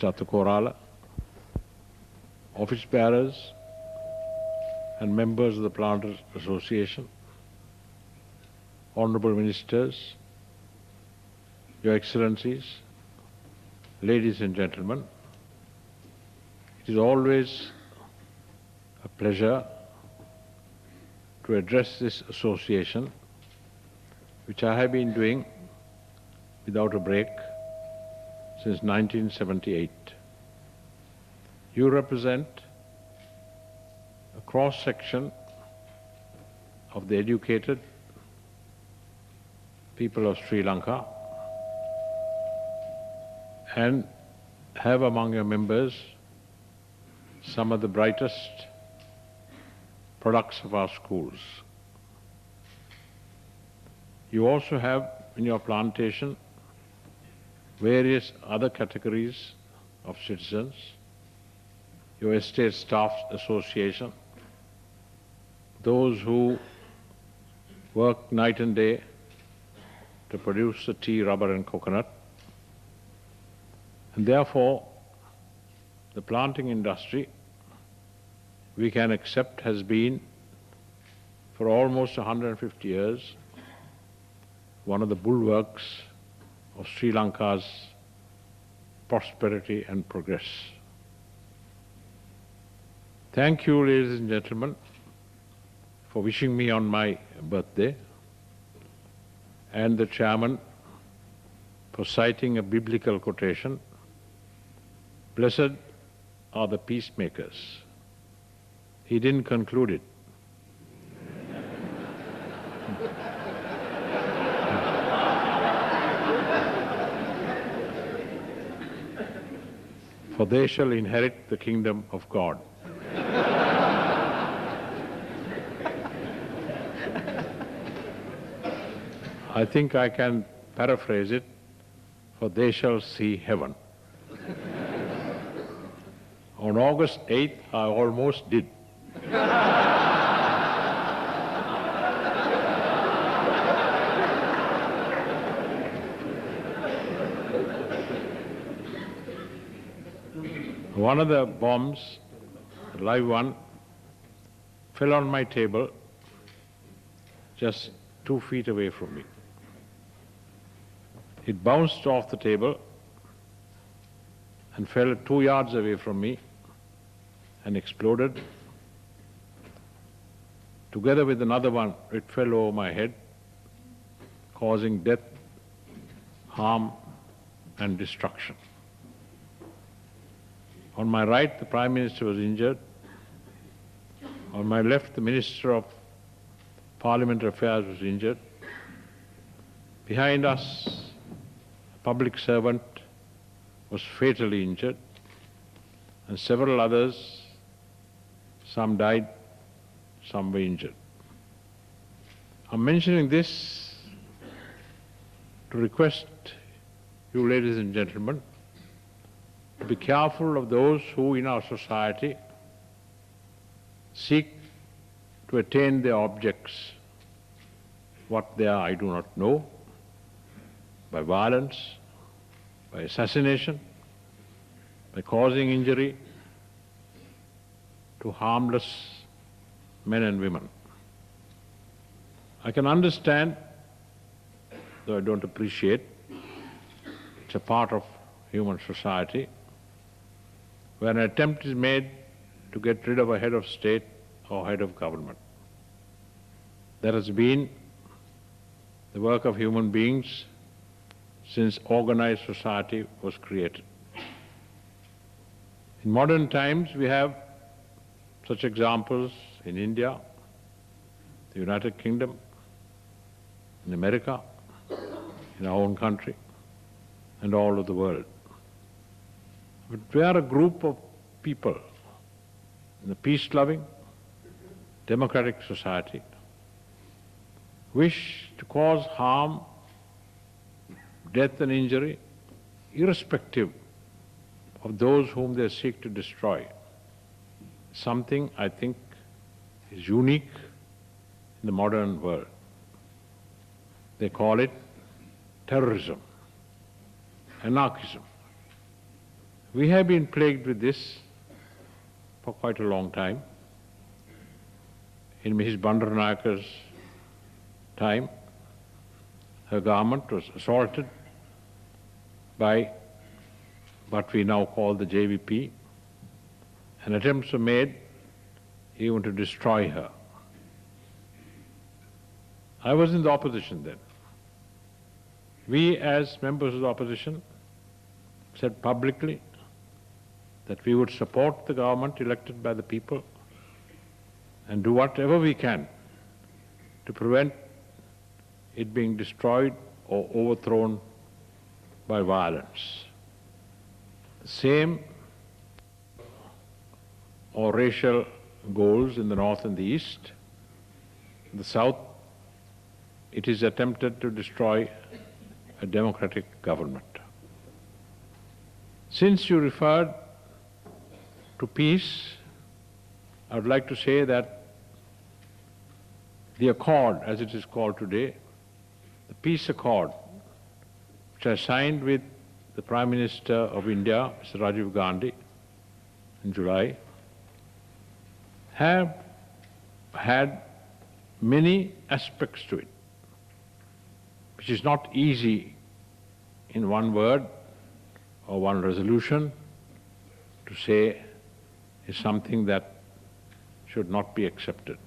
Mr. Atukorala, office bearers and members of the Planters Association, Honorable Ministers, Your Excellencies, ladies and gentlemen, it is always a pleasure to address this association, which I have been doing without a break since 1978. You represent a cross-section of the educated people of Sri Lanka and have among your members some of the brightest products of our schools. You also have in your plantation various other categories of citizens, your estate staff association, those who work night and day to produce the tea, rubber and coconut. And therefore, the planting industry, we can accept, has been for almost 150 years one of the bulwarks of Sri Lanka's prosperity and progress. Thank you, ladies and gentlemen, for wishing me on my birthday, and the chairman for citing a biblical quotation, "Blessed are the peacemakers." He didn't conclude it. For they shall inherit the kingdom of God. I think I can paraphrase it, for they shall see heaven. On August 8th, I almost did. One of the bombs, a live one, fell on my table just 2 feet away from me. It bounced off the table and fell 2 yards away from me and exploded. Together with another one, it fell over my head, causing death, harm and destruction. On my right, the Prime Minister was injured. On my left, the Minister of Parliamentary Affairs was injured. Behind us, a public servant was fatally injured, and several others, some died, some were injured. I'm mentioning this to request you, ladies and gentlemen, to be careful of those who in our society seek to attain their objects. What they are, I do not know, by violence, by assassination, by causing injury to harmless men and women. I can understand, though I don't appreciate, it's a part of human society, where an attempt is made to get rid of a head of state or head of government. That has been the work of human beings since organized society was created. In modern times, we have such examples in India, the United Kingdom, in America, in our own country, and all over the world. But we are a group of people in a peace-loving, democratic society, wish to cause harm, death and injury, irrespective of those whom they seek to destroy. Something I think is unique in the modern world. They call it terrorism, anarchism. We have been plagued with this for quite a long time. In Mrs. Bandaranaike's time, her government was assaulted by what we now call the JVP, and attempts were made even to destroy her. I was in the opposition then. We, as members of the opposition, said publicly that we would support the government elected by the people and do whatever we can to prevent it being destroyed or overthrown by violence. The same or racial goals in the north and the east. In the south, it is attempted to destroy a democratic government. Since you referred to peace, I would like to say that the accord, as it is called today, the peace accord, which I signed with the Prime Minister of India, Mr. Rajiv Gandhi, in July, have had many aspects to it, which is not easy in one word or one resolution to say is something that should not be accepted.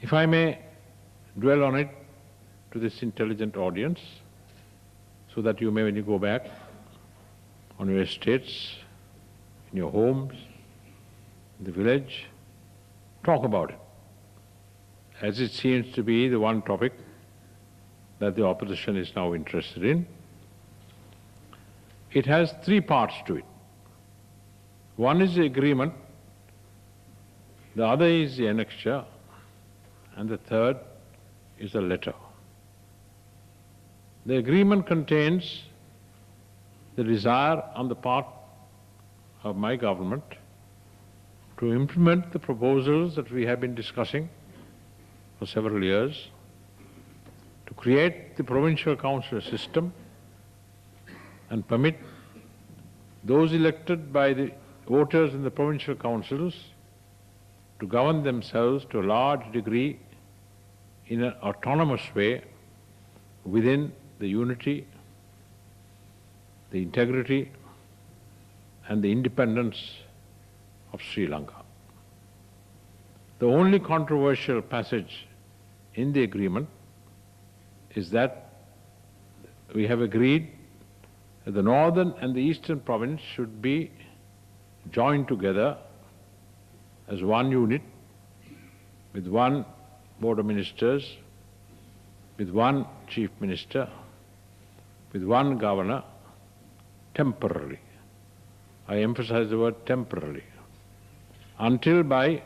If I may dwell on it to this intelligent audience, so that you may, when you go back on your estates, in your homes, in the village, talk about it, as it seems to be the one topic that the opposition is now interested in. It has three parts to it. One is the agreement, the other is the annexure, and the third is a letter. The agreement contains the desire on the part of my government to implement the proposals that we have been discussing for several years, to create the provincial council system and permit those elected by the voters in the provincial councils to govern themselves to a large degree in an autonomous way within the unity, the integrity, and the independence of Sri Lanka. The only controversial passage in the agreement is that we have agreed that the northern and the eastern province should be joined together as one unit with one board of ministers, with one chief minister, with one governor, temporarily. I emphasize the word temporarily, until by